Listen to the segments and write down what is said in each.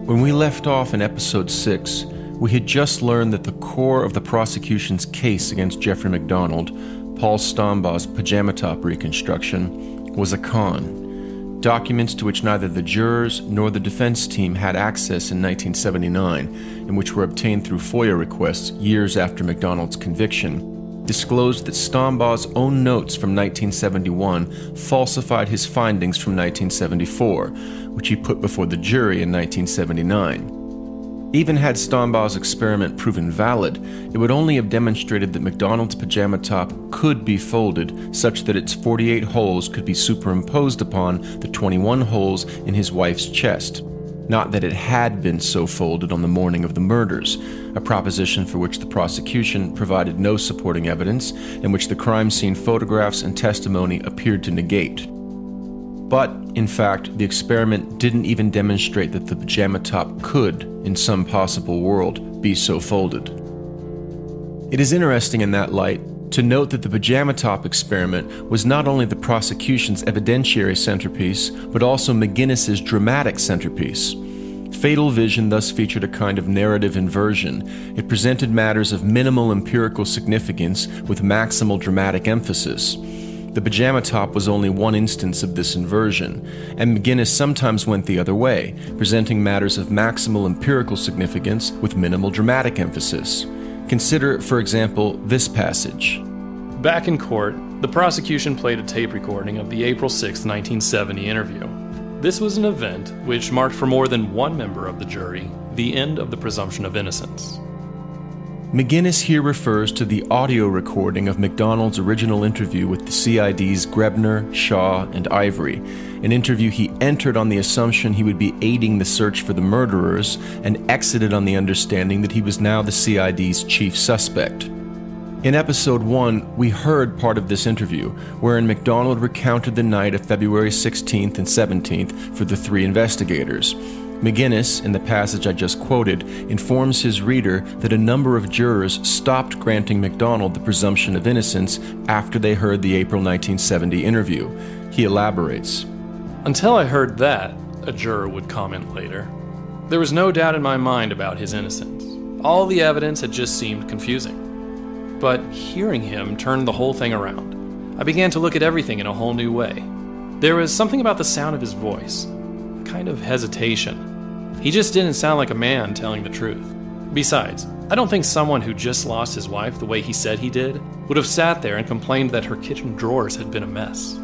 When we left off in episode 6, we had just learned that the core of the prosecution's case against Jeffrey MacDonald, Paul Stambaugh's pajama top reconstruction, was a con. Documents to which neither the jurors nor the defense team had access in 1979, and which were obtained through FOIA requests years after MacDonald's conviction, disclosed that Stambaugh's own notes from 1971 falsified his findings from 1974, which he put before the jury in 1979. Even had Stambaugh's experiment proven valid, it would only have demonstrated that MacDonald's pajama top could be folded such that its 48 holes could be superimposed upon the 21 holes in his wife's chest, not that it had been so folded on the morning of the murders, a proposition for which the prosecution provided no supporting evidence and which the crime scene photographs and testimony appeared to negate. But, in fact, the experiment didn't even demonstrate that the pajama top could, in some possible world, be so folded. It is interesting in that light to note that the pajama top experiment was not only the prosecution's evidentiary centerpiece, but also McGinnis's dramatic centerpiece. Fatal Vision thus featured a kind of narrative inversion. It presented matters of minimal empirical significance with maximal dramatic emphasis. The pajama top was only one instance of this inversion, and McGinnis sometimes went the other way, presenting matters of maximal empirical significance with minimal dramatic emphasis. Consider, for example, this passage. Back in court, the prosecution played a tape recording of the April 6, 1970 interview. This was an event which marked for more than one member of the jury the end of the presumption of innocence. McGinnis here refers to the audio recording of MacDonald's original interview with the CID's Grebner, Shaw, and Ivory, an interview he entered on the assumption he would be aiding the search for the murderers and exited on the understanding that he was now the CID's chief suspect. In episode 1, we heard part of this interview, wherein MacDonald recounted the night of February 16th and 17th for the three investigators. McGinnis, in the passage I just quoted, informs his reader that a number of jurors stopped granting MacDonald the presumption of innocence after they heard the April 1970 interview. He elaborates. Until I heard that, a juror would comment later, there was no doubt in my mind about his innocence. All the evidence had just seemed confusing. But hearing him turned the whole thing around. I began to look at everything in a whole new way. There was something about the sound of his voice, a kind of hesitation. He just didn't sound like a man telling the truth. Besides, I don't think someone who just lost his wife the way he said he did would have sat there and complained that her kitchen drawers had been a mess.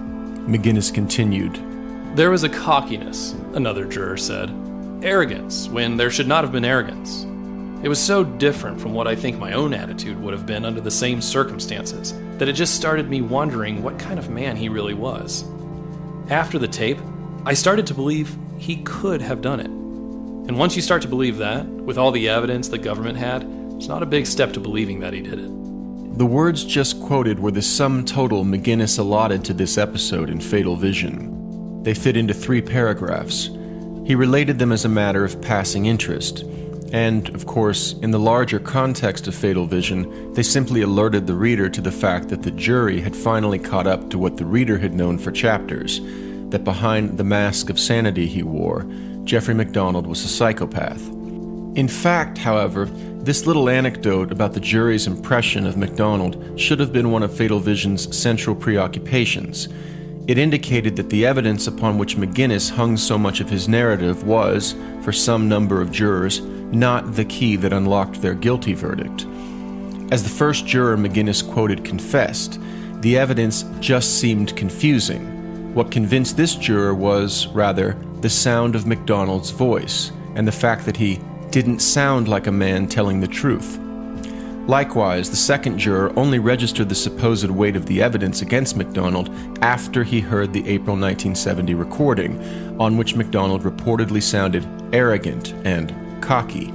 McGinnis continued. There was a cockiness, another juror said. Arrogance, when there should not have been arrogance. It was so different from what I think my own attitude would have been under the same circumstances that it just started me wondering what kind of man he really was. After the tape, I started to believe he could have done it. And once you start to believe that, with all the evidence the government had, it's not a big step to believing that he did it. The words just quoted were the sum total McGinnis allotted to this episode in Fatal Vision. They fit into 3 paragraphs. He related them as a matter of passing interest. And, of course, in the larger context of Fatal Vision, they simply alerted the reader to the fact that the jury had finally caught up to what the reader had known for chapters, that behind the mask of sanity he wore, Jeffrey MacDonald was a psychopath. In fact, however, this little anecdote about the jury's impression of MacDonald should have been one of Fatal Vision's central preoccupations. It indicated that the evidence upon which McGinnis hung so much of his narrative was, for some number of jurors, not the key that unlocked their guilty verdict. As the first juror McGinnis quoted confessed, the evidence just seemed confusing. What convinced this juror was, rather, the sound of MacDonald's voice, and the fact that he didn't sound like a man telling the truth. Likewise, the second juror only registered the supposed weight of the evidence against MacDonald after he heard the April 1970 recording, on which MacDonald reportedly sounded arrogant and cocky.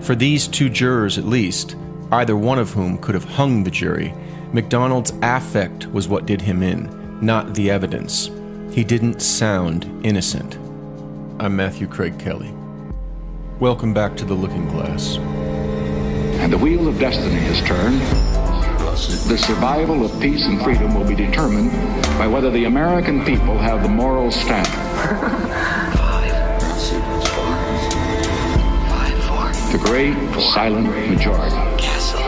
For these 2 jurors at least, either one of whom could have hung the jury, MacDonald's affect was what did him in, not the evidence. He didn't sound innocent. I'm Matthew Craig Kelly. Welcome back to The Looking Glass. And the wheel of destiny has turned. The survival of peace and freedom will be determined by whether the American people have the moral standard. 5, great silent majority. Castle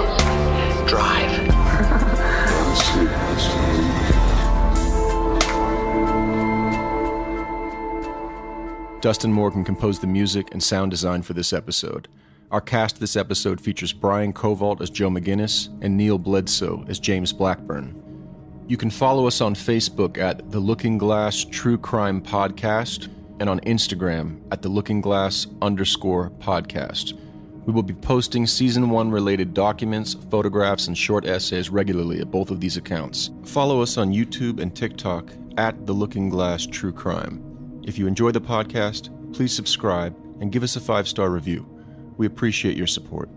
Drive. Dustin Morgan composed the music and sound design for this episode. Our cast this episode features Brian Kovault as Joe McGinnis and Neil Bledsoe as James Blackburn. You can follow us on Facebook at The Looking Glass True Crime Podcast and on Instagram at @TheLookingGlass_podcast. We will be posting Season 1 related documents, photographs, and short essays regularly at both of these accounts. Follow us on YouTube and TikTok at The Looking Glass True Crime. If you enjoy the podcast, please subscribe and give us a 5-star review. We appreciate your support.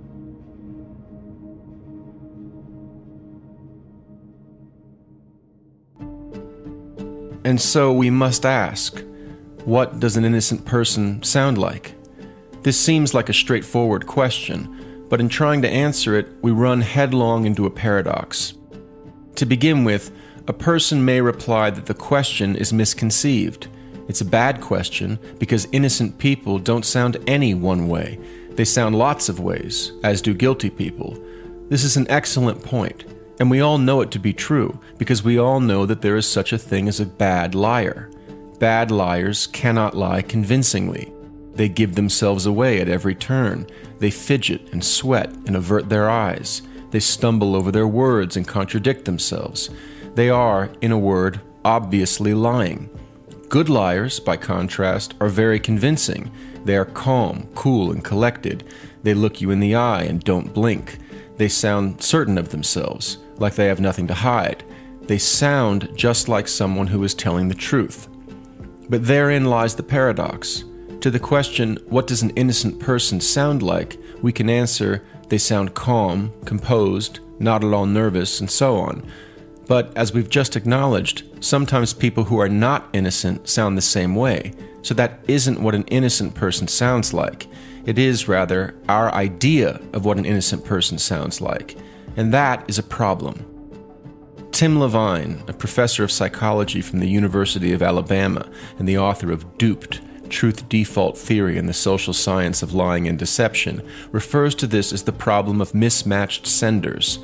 And so we must ask, what does an innocent person sound like? This seems like a straightforward question, but in trying to answer it, we run headlong into a paradox. To begin with, a person may reply that the question is misconceived. It's a bad question because innocent people don't sound any one way. They sound lots of ways, as do guilty people. This is an excellent point, and we all know it to be true because we all know that there is such a thing as a bad liar. Bad liars cannot lie convincingly. They give themselves away at every turn. They fidget and sweat and avert their eyes. They stumble over their words and contradict themselves. They are, in a word, obviously lying. Good liars, by contrast, are very convincing. They are calm, cool, and collected. They look you in the eye and don't blink. They sound certain of themselves, like they have nothing to hide. They sound just like someone who is telling the truth. But therein lies the paradox. To the question, what does an innocent person sound like, we can answer, they sound calm, composed, not at all nervous, and so on. But as we've just acknowledged, sometimes people who are not innocent sound the same way, so that isn't what an innocent person sounds like. It is, rather, our idea of what an innocent person sounds like, and that is a problem. Tim Levine, a professor of psychology from the University of Alabama and the author of Duped, Truth Default Theory and the Social Science of Lying and Deception, refers to this as the problem of mismatched senders.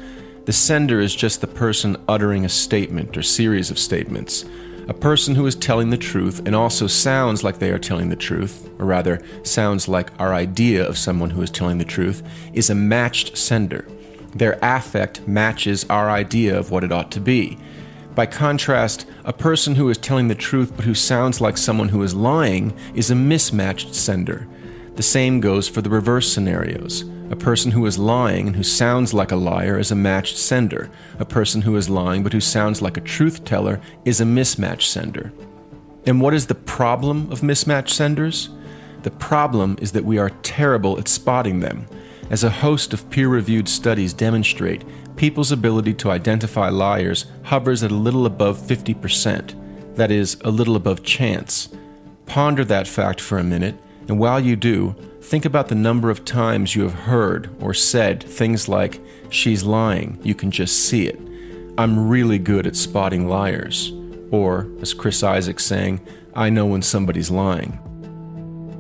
The sender is just the person uttering a statement or series of statements. A person who is telling the truth and also sounds like they are telling the truth, or rather, sounds like our idea of someone who is telling the truth, is a matched sender. Their affect matches our idea of what it ought to be. By contrast, a person who is telling the truth but who sounds like someone who is lying is a mismatched sender. The same goes for the reverse scenarios. A person who is lying and who sounds like a liar is a matched sender. A person who is lying but who sounds like a truth teller is a mismatched sender. And what is the problem of mismatched senders? The problem is that we are terrible at spotting them. As a host of peer-reviewed studies demonstrate, people's ability to identify liars hovers at a little above 50%. That is, a little above chance. Ponder that fact for a minute, and while you do, think about the number of times you have heard or said things like, "She's lying, you can just see it." "I'm really good at spotting liars." Or, as Chris Isaac's saying, "I know when somebody's lying."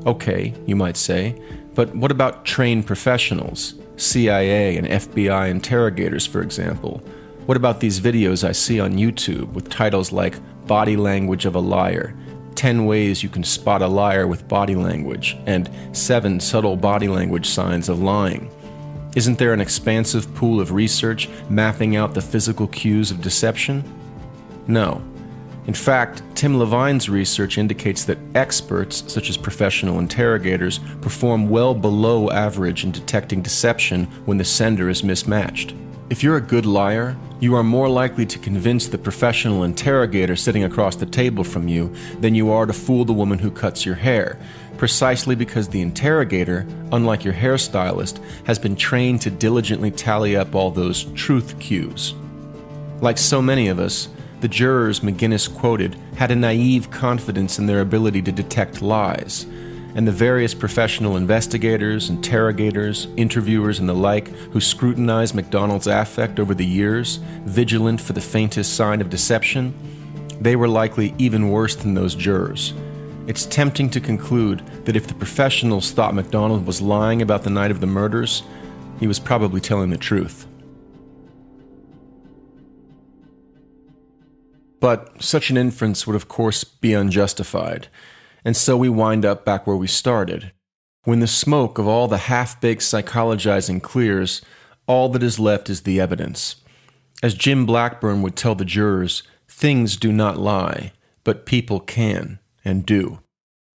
Okay, you might say, but what about trained professionals? CIA and FBI interrogators, for example. What about these videos I see on YouTube with titles like Body Language of a Liar, 10 Ways You Can Spot a Liar with Body Language, and 7 Subtle Body Language Signs of Lying? Isn't there an expansive pool of research mapping out the physical cues of deception? No. In fact, Tim Levine's research indicates that experts, such as professional interrogators, perform well below average in detecting deception when the sender is mismatched. If you're a good liar, you are more likely to convince the professional interrogator sitting across the table from you than you are to fool the woman who cuts your hair, precisely because the interrogator, unlike your hairstylist, has been trained to diligently tally up all those truth cues. Like so many of us, the jurors McGinnis quoted had a naive confidence in their ability to detect lies, and the various professional investigators, interrogators, interviewers, and the like who scrutinized MacDonald's affect over the years, vigilant for the faintest sign of deception, they were likely even worse than those jurors. It's tempting to conclude that if the professionals thought MacDonald was lying about the night of the murders, he was probably telling the truth. But such an inference would of course be unjustified, and so we wind up back where we started. When the smoke of all the half-baked psychologizing clears, all that is left is the evidence. As Jim Blackburn would tell the jurors, things do not lie, but people can and do.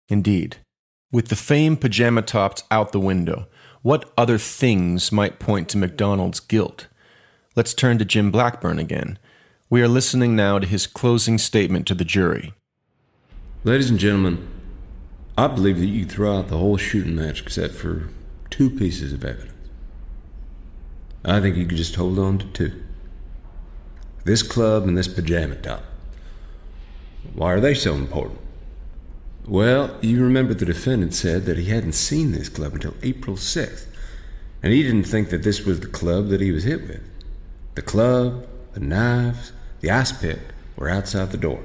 Indeed. With the famed pajama tops out the window, what other things might point to MacDonald's guilt? Let's turn to Jim Blackburn again. We are listening now to his closing statement to the jury. Ladies and gentlemen, I believe that you throw out the whole shooting match except for 2 pieces of evidence. I think you could just hold on to 2. This club and this pajama top. Why are they so important? Well, you remember the defendant said that he hadn't seen this club until April 6th, and he didn't think that this was the club that he was hit with. The club, the knives, the ice pick were outside the door.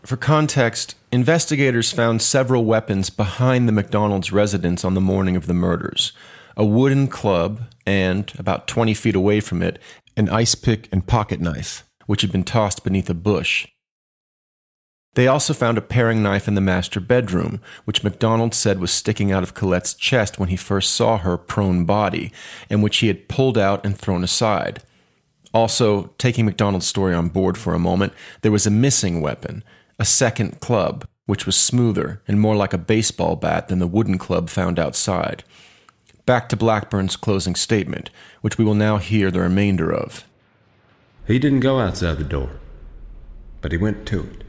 For context, investigators found several weapons behind the MacDonald's residence on the morning of the murders. A wooden club and, about 20 feet away from it, an ice pick and pocket knife, which had been tossed beneath a bush. They also found a paring knife in the master bedroom, which MacDonald said was sticking out of Colette's chest when he first saw her prone body, and which he had pulled out and thrown aside. Also, taking MacDonald's story on board for a moment, there was a missing weapon, a second club, which was smoother and more like a baseball bat than the wooden club found outside. Back to Blackburn's closing statement, which we will now hear the remainder of. He didn't go outside the door, but he went to it.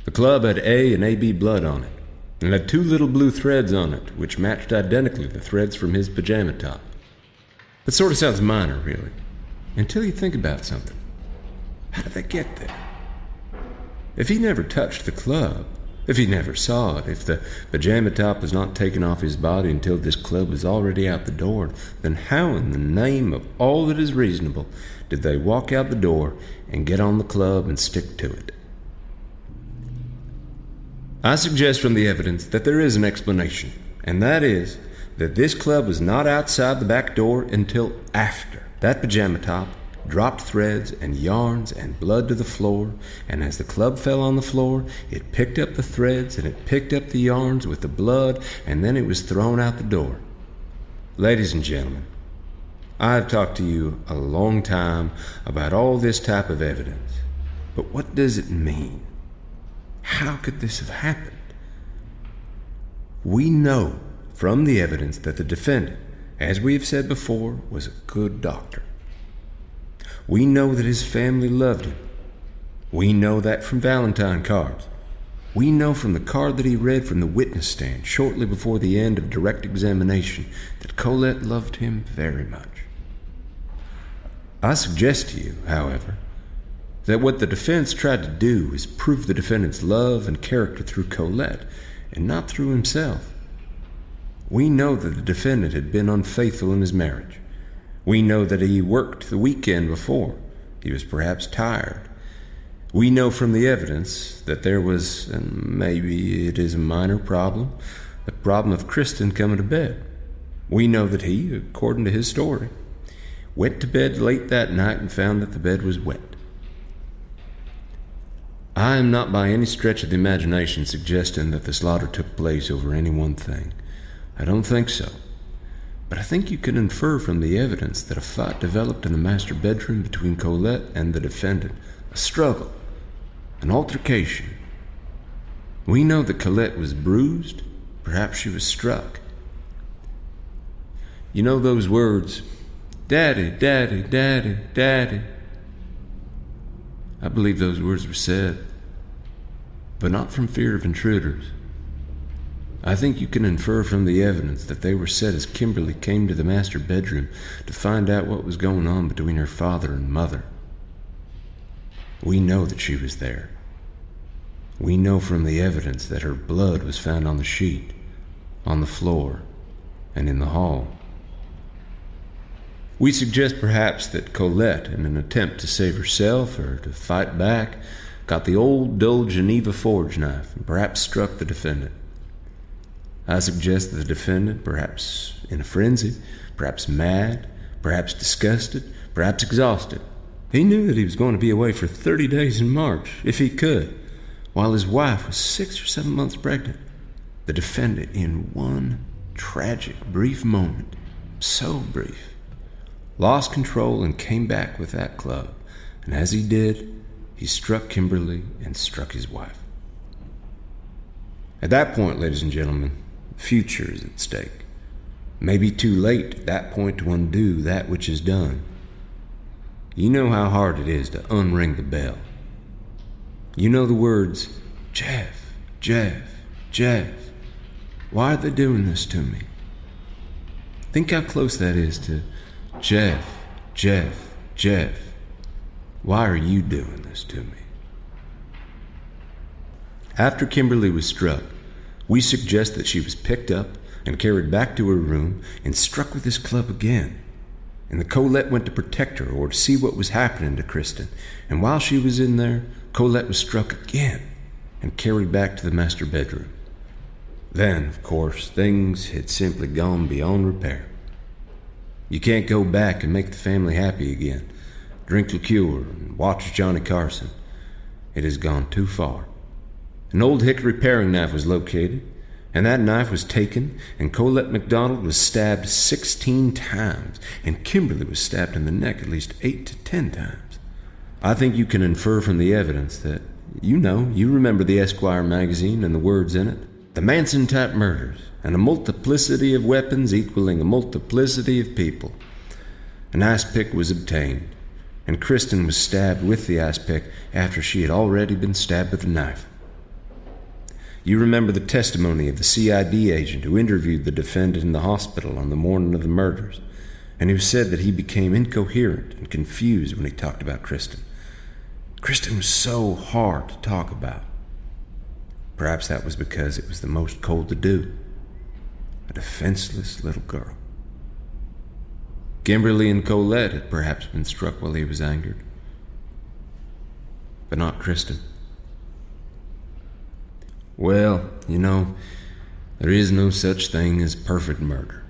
The club had A and AB blood on it, and had 2 little blue threads on it, which matched identically the threads from his pajama top. It sort of sounds minor, really, until you think about something. How did they get there? If he never touched the club, if he never saw it, if the pajama top was not taken off his body until this club was already out the door, then how in the name of all that is reasonable did they walk out the door and get on the club and stick to it? I suggest from the evidence that there is an explanation, and that is that this club was not outside the back door until after that pajama top dropped threads and yarns and blood to the floor, and as the club fell on the floor, it picked up the threads and it picked up the yarns with the blood, and then it was thrown out the door. Ladies and gentlemen, I have talked to you a long time about all this type of evidence, but what does it mean? How could this have happened? We know from the evidence that the defendant, as we have said before, was a good doctor. We know that his family loved him. We know that from Valentine cards. We know from the card that he read from the witness stand shortly before the end of direct examination that Colette loved him very much. I suggest to you, however, that what the defense tried to do is prove the defendant's love and character through Colette and not through himself. We know that the defendant had been unfaithful in his marriage. We know that he worked the weekend before. He was perhaps tired. We know from the evidence that there was, and maybe it is a minor problem, the problem of Kristen coming to bed. We know that he, according to his story, went to bed late that night and found that the bed was wet. I am not by any stretch of the imagination suggesting that the slaughter took place over any one thing. I don't think so. But I think you can infer from the evidence that a fight developed in the master bedroom between Colette and the defendant, a struggle, an altercation. We know that Colette was bruised, perhaps she was struck. You know those words, "Daddy, Daddy, Daddy, Daddy." I believe those words were said, but not from fear of intruders. I think you can infer from the evidence that they were said as Kimberly came to the master bedroom to find out what was going on between her father and mother. We know that she was there. We know from the evidence that her blood was found on the sheet, on the floor, and in the hall. We suggest perhaps that Colette, in an attempt to save herself or to fight back, got the old dull Geneva forge knife and perhaps struck the defendant. I suggest that the defendant, perhaps in a frenzy, perhaps mad, perhaps disgusted, perhaps exhausted, he knew that he was going to be away for 30 days in March, if he could, while his wife was 6 or 7 months pregnant. The defendant, in one tragic, brief moment, so brief, lost control and came back with that club. And as he did, he struck Kimberly and struck his wife. At that point, ladies and gentlemen, the future is at stake. It may be too late at that point to undo that which is done. You know how hard it is to unring the bell. You know the words, Jeff, Jeff, Jeff. Why are they doing this to me? Think how close that is to Jeff, Jeff, Jeff. Why are you doing this to me? After Kimberly was struck, we suggest that she was picked up and carried back to her room and struck with this club again. And the Colette went to protect her or to see what was happening to Kristen. And while she was in there, Colette was struck again and carried back to the master bedroom. Then, of course, things had simply gone beyond repair. You can't go back and make the family happy again, drink liqueur and watch Johnny Carson. It has gone too far. An old hickory paring knife was located, and that knife was taken, and Colette MacDonald was stabbed 16 times, and Kimberly was stabbed in the neck at least 8 to 10 times. I think you can infer from the evidence that, you remember the Esquire magazine and the words in it. The Manson-type murders, and a multiplicity of weapons equaling a multiplicity of people. An ice pick was obtained, and Kristen was stabbed with the ice pick after she had already been stabbed with a knife. You remember the testimony of the CID agent who interviewed the defendant in the hospital on the morning of the murders, and who said that he became incoherent and confused when he talked about Kristen. Kristen was so hard to talk about. Perhaps that was because it was the most cold to do. A defenseless little girl. Kimberly and Colette had perhaps been struck while he was angered, but not Kristen. Well, there is no such thing as perfect murder.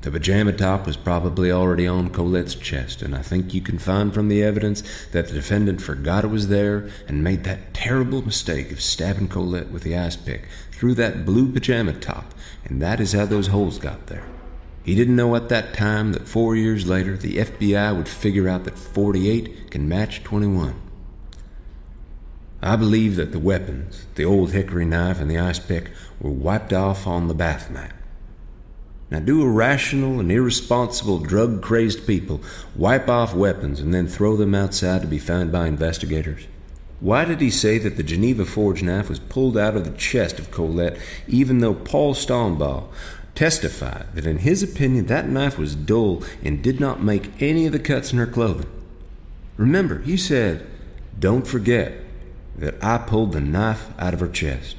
The pajama top was probably already on Colette's chest, and I think you can find from the evidence that the defendant forgot it was there and made that terrible mistake of stabbing Colette with the ice pick through that blue pajama top, and that is how those holes got there. He didn't know at that time that 4 years later the FBI would figure out that 48 can match 21. I believe that the weapons, the old hickory knife and the ice pick, were wiped off on the bath mat. Now, do irrational and irresponsible drug-crazed people wipe off weapons and then throw them outside to be found by investigators? Why did he say that the Geneva forge knife was pulled out of the chest of Colette, even though Paul Stonbaugh testified that in his opinion that knife was dull and did not make any of the cuts in her clothing? Remember, he said, "Don't forget that I pulled the knife out of her chest."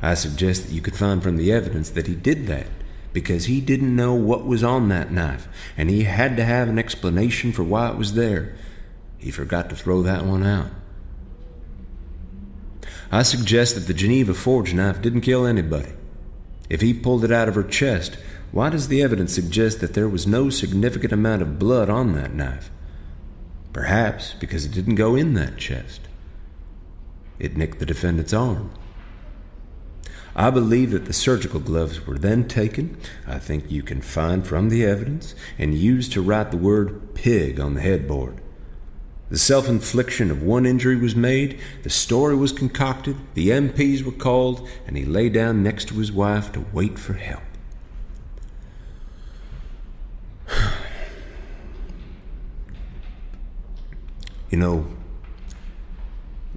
I suggest that you could find from the evidence that he did that because he didn't know what was on that knife, and he had to have an explanation for why it was there. He forgot to throw that one out. I suggest that the Geneva forge knife didn't kill anybody. If he pulled it out of her chest, why does the evidence suggest that there was no significant amount of blood on that knife? Perhaps because it didn't go in that chest. It nicked the defendant's arm. I believe that the surgical gloves were then taken, I think you can find from the evidence, and used to write the word pig on the headboard. The self-infliction of one injury was made, the story was concocted, the MPs were called, and he lay down next to his wife to wait for help.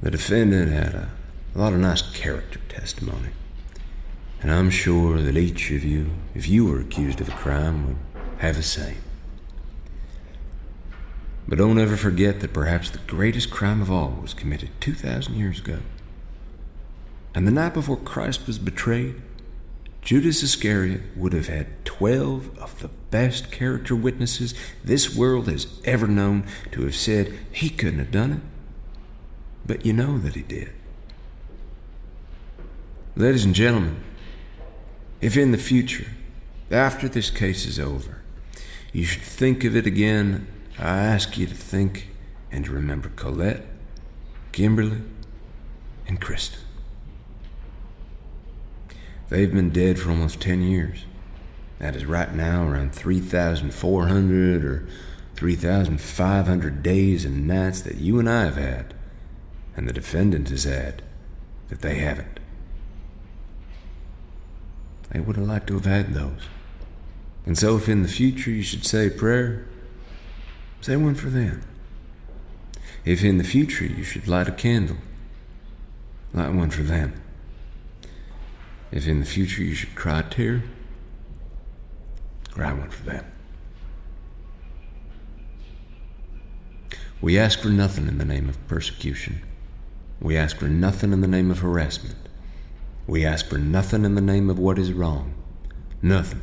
The defendant had a lot of nice character testimony. And I'm sure that each of you, if you were accused of a crime, would have the same. But don't ever forget that perhaps the greatest crime of all was committed 2,000 years ago. And the night before Christ was betrayed, Judas Iscariot would have had 12 of the best character witnesses this world has ever known to have said he couldn't have done it. but you know that he did. Ladies and gentlemen, if in the future, after this case is over, you should think of it again, I ask you to think and to remember Colette, Kimberly, and Kristen. They've been dead for almost 10 years. That is right now around 3,400 or 3,500 days and nights that you and I have had, and the defendant has had, that they haven't. They would have liked to have had those. And so if in the future you should say a prayer, say one for them. If in the future you should light a candle, light one for them. If in the future you should cry a tear, cry one for them. We ask for nothing in the name of persecution. We ask for nothing in the name of harassment. We ask for nothing in the name of what is wrong. Nothing.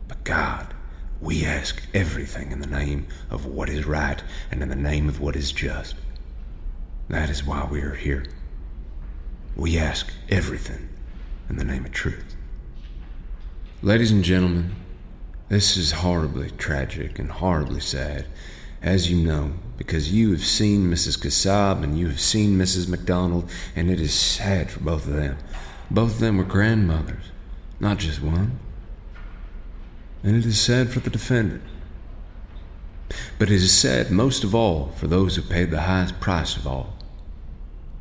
But God, we ask everything in the name of what is right and in the name of what is just. That is why we are here. We ask everything in the name of truth. Ladies and gentlemen, this is horribly tragic and horribly sad, as you know, because you have seen Mrs. Kassab and you have seen Mrs. MacDonald, and it is sad for both of them. Both of them were grandmothers, not just one. And it is sad for the defendant. But it is sad most of all for those who paid the highest price of all,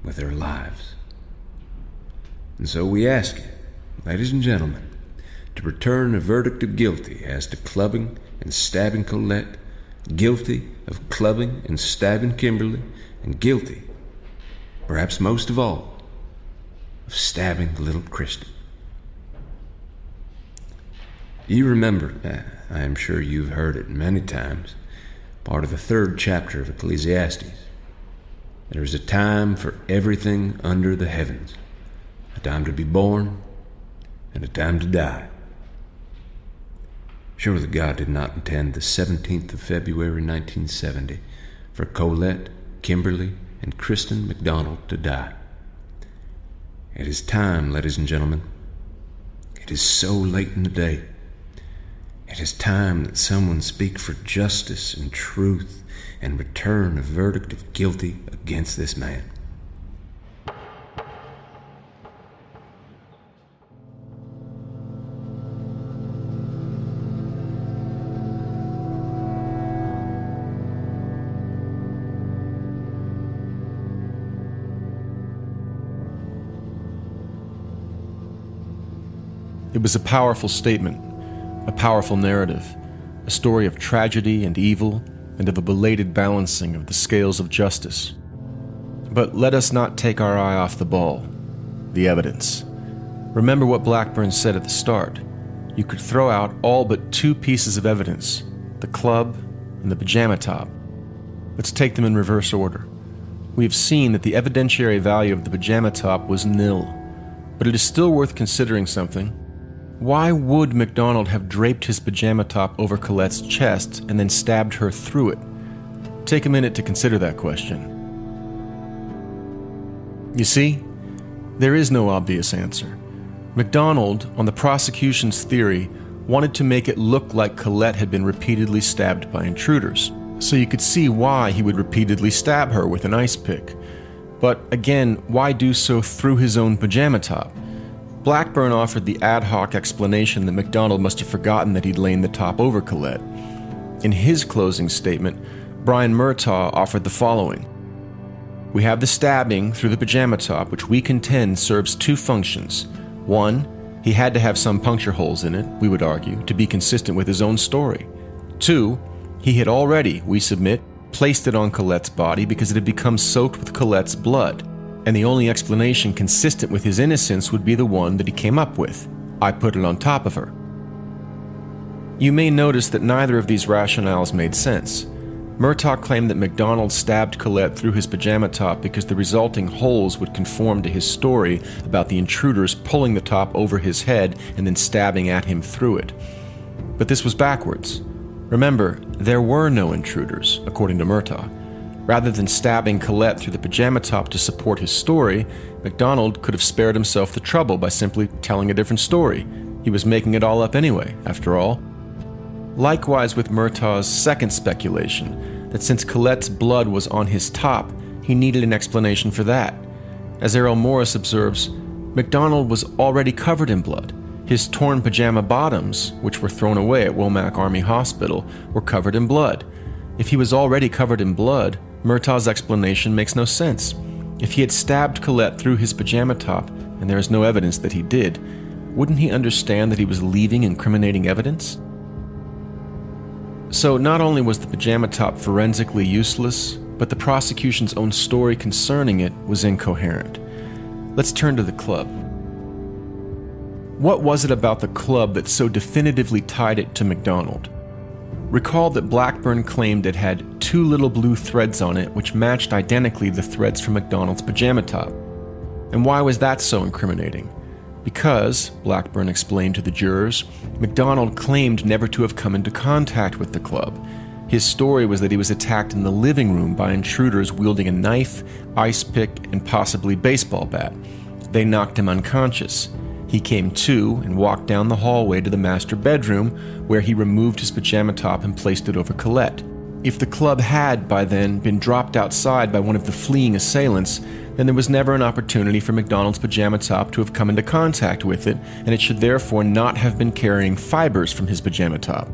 with their lives. And so we ask you, ladies and gentlemen, to return a verdict of guilty as to clubbing and stabbing Colette, guilty of clubbing and stabbing Kimberly, and guilty, perhaps most of all, of stabbing little Kristen. You remember, I am sure you've heard it many times, part of the 3rd chapter of Ecclesiastes. There is a time for everything under the heavens, a time to be born and a time to die. Surely God did not intend the 17th of February 1970 for Colette, Kimberly, and Kristen MacDonald to die. It is time, ladies and gentlemen. It is so late in the day. It is time that someone speak for justice and truth and return a verdict of guilty against this man. It was a powerful statement, a powerful narrative, a story of tragedy and evil and of a belated balancing of the scales of justice. But let us not take our eye off the ball, the evidence. Remember what Blackburn said at the start. You could throw out all but 2 pieces of evidence, the club and the pajama top. Let's take them in reverse order. We have seen that the evidentiary value of the pajama top was nil, but it is still worth considering something. Why would MacDonald have draped his pajama top over Colette's chest and then stabbed her through it? Take a minute to consider that question. You see, there is no obvious answer. MacDonald, on the prosecution's theory, wanted to make it look like Colette had been repeatedly stabbed by intruders, so you could see why he would repeatedly stab her with an ice pick. But again, why do so through his own pajama top? Blackburn offered the ad hoc explanation that MacDonald must have forgotten that he'd lain the top over Colette. In his closing statement, Brian Murtaugh offered the following. We have the stabbing through the pajama top, which we contend serves 2 functions. 1, he had to have some puncture holes in it, we would argue, to be consistent with his own story. 2, he had already, we submit, placed it on Colette's body because it had become soaked with Colette's blood. And the only explanation consistent with his innocence would be the one that he came up with. I put it on top of her. You may notice that neither of these rationales made sense. Murtaugh claimed that MacDonald stabbed Colette through his pajama top because the resulting holes would conform to his story about the intruders pulling the top over his head and then stabbing at him through it. But this was backwards. Remember, there were no intruders, according to Murtaugh. Rather than stabbing Colette through the pajama top to support his story, MacDonald could have spared himself the trouble by simply telling a different story. He was making it all up anyway, after all. Likewise with Murtaugh's second speculation, that since Colette's blood was on his top, he needed an explanation for that. As Errol Morris observes, MacDonald was already covered in blood. His torn pajama bottoms, which were thrown away at Womack Army Hospital, were covered in blood. If he was already covered in blood, Murtaugh's explanation makes no sense. If he had stabbed Colette through his pajama top, and there is no evidence that he did, wouldn't he understand that he was leaving incriminating evidence? So not only was the pajama top forensically useless, but the prosecution's own story concerning it was incoherent. Let's turn to the club. What was it about the club that so definitively tied it to MacDonald? Recall that Blackburn claimed it had 2 little blue threads on it which matched identically the threads from MacDonald's pajama top. And why was that so incriminating? Because, Blackburn explained to the jurors, MacDonald claimed never to have come into contact with the club. His story was that he was attacked in the living room by intruders wielding a knife, ice pick, and possibly baseball bat. They knocked him unconscious. He came to and walked down the hallway to the master bedroom, where he removed his pajama top and placed it over Colette. If the club had, by then, been dropped outside by one of the fleeing assailants, then there was never an opportunity for MacDonald's pajama top to have come into contact with it, and it should therefore not have been carrying fibers from his pajama top.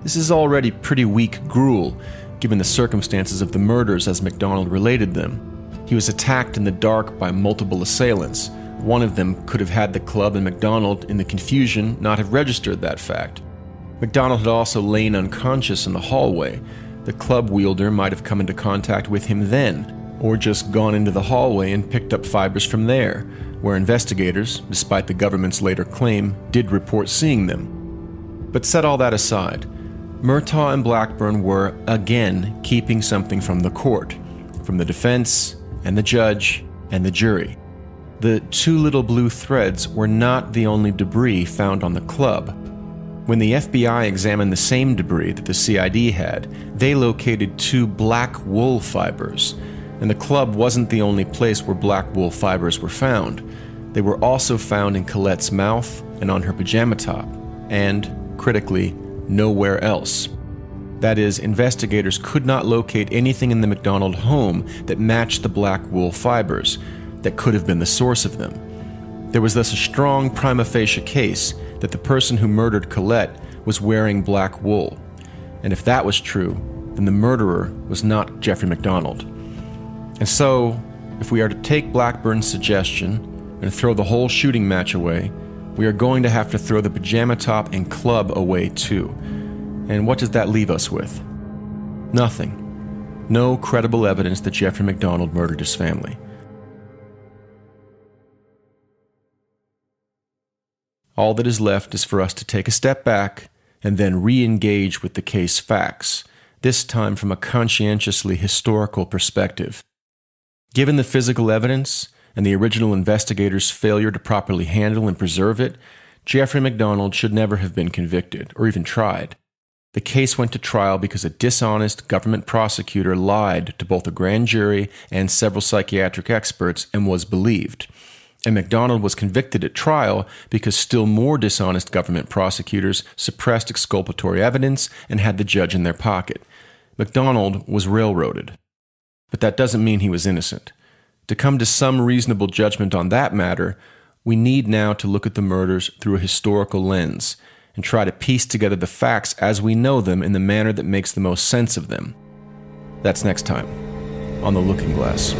This is already pretty weak gruel, given the circumstances of the murders as MacDonald related them. He was attacked in the dark by multiple assailants. One of them could have had the club, and MacDonald, in the confusion, not have registered that fact. MacDonald had also lain unconscious in the hallway. The club wielder might have come into contact with him then, or just gone into the hallway and picked up fibers from there, where investigators, despite the government's later claim, did report seeing them. But set all that aside, Murtaugh and Blackburn were, again, keeping something from the court, from the defense, and the judge, and the jury. The 2 little blue threads were not the only debris found on the club. When the FBI examined the same debris that the CID had, they located 2 black wool fibers, and the club wasn't the only place where black wool fibers were found. They were also found in Colette's mouth and on her pajama top, and, critically, nowhere else. That is, investigators could not locate anything in the MacDonald home that matched the black wool fibers, that could have been the source of them. There was thus a strong prima facie case that the person who murdered Colette was wearing black wool. And if that was true, then the murderer was not Jeffrey MacDonald. And so, if we are to take Blackburn's suggestion and throw the whole shooting match away, we are going to have to throw the pajama top and club away too. And what does that leave us with? Nothing. No credible evidence that Jeffrey MacDonald murdered his family. All that is left is for us to take a step back and then re-engage with the case facts, this time from a conscientiously historical perspective. Given the physical evidence and the original investigators' failure to properly handle and preserve it, Jeffrey MacDonald should never have been convicted or even tried. The case went to trial because a dishonest government prosecutor lied to both a grand jury and several psychiatric experts and was believed. And MacDonald was convicted at trial because still more dishonest government prosecutors suppressed exculpatory evidence and had the judge in their pocket. MacDonald was railroaded. But that doesn't mean he was innocent. To come to some reasonable judgment on that matter, we need now to look at the murders through a historical lens and try to piece together the facts as we know them in the manner that makes the most sense of them. That's next time on The Looking Glass.